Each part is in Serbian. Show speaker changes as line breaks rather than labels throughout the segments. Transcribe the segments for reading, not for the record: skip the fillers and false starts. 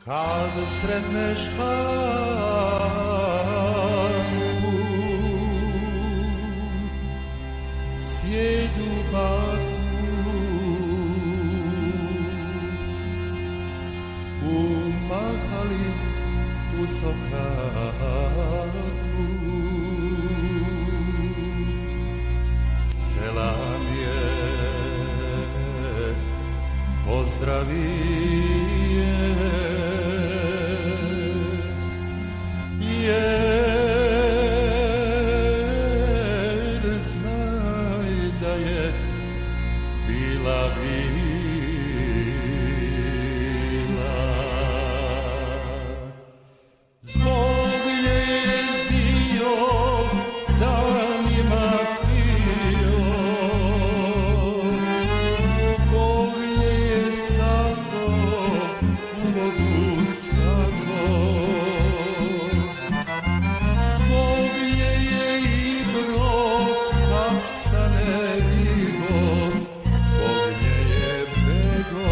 Kad sretneš Anku, sjedu baku, u mahali u sokaku, selam je pozdravi je, jer znaj da je bila zbog nje je zio danima pio, zbog nje je sako u vodu stako, zbog nje je Ibro hapsane ribo, zbog nje je Bego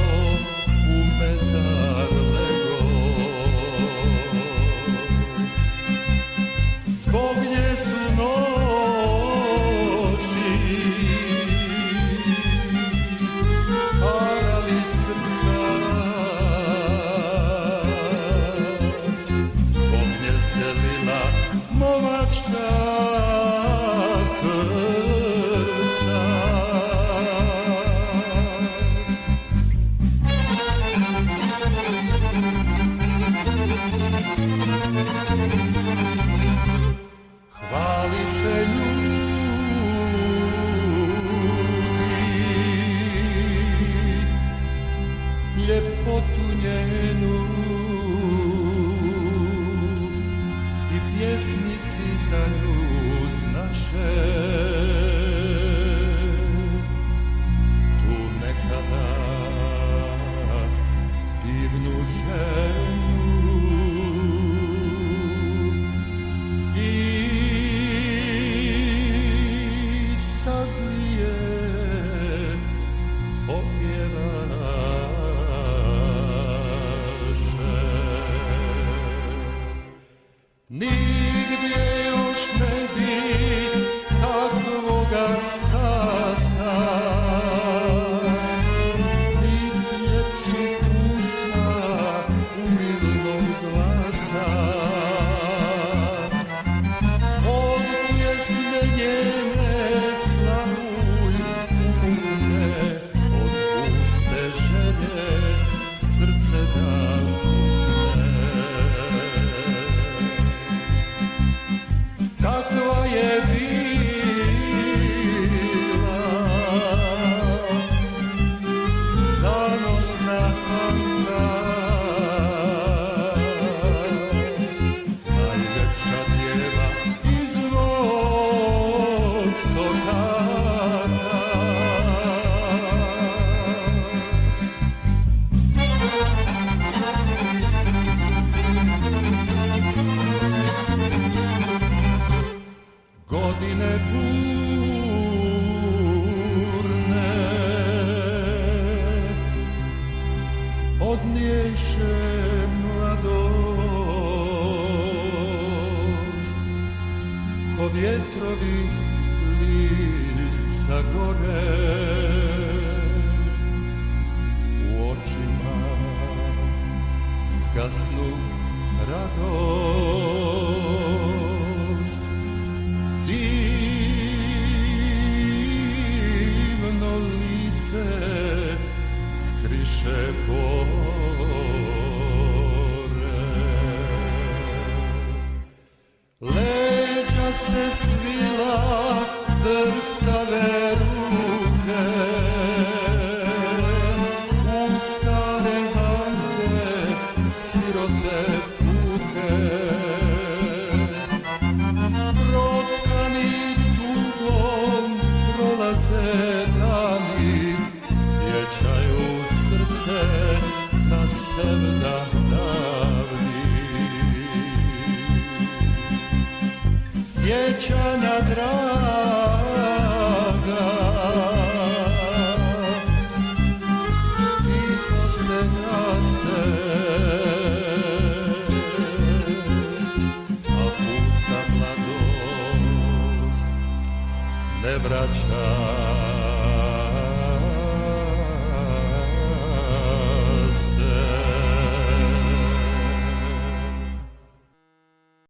u mezar lego, zbog nje su noći harali srca, zbog nje se lila movačka krvca. Hvališe ljudi ljepotu njenu i pjesnici za nju znaše tu nekada divnu ženu. Sazlije opjevaše, nigdje još ne bi takvoga stasa, ni ljepših usta umilnog glasa, od pjesme njene slavuj umutne, od puste želje srce da pukne. Kakva je bila zanosna Anka, najljepša djeva iz mog sokaka. Godine burne odniješe mladost, ko vjetrovi list sa gore, u očima zgasnu radost. Divno lice skriše bore, leđa se svila drhtave ruke, u stare hante sirote puke, protkani tugom prolaze dani, sjećaju srce na sevdah davni. Sjećanja draga se, a pusta mladost ne vraća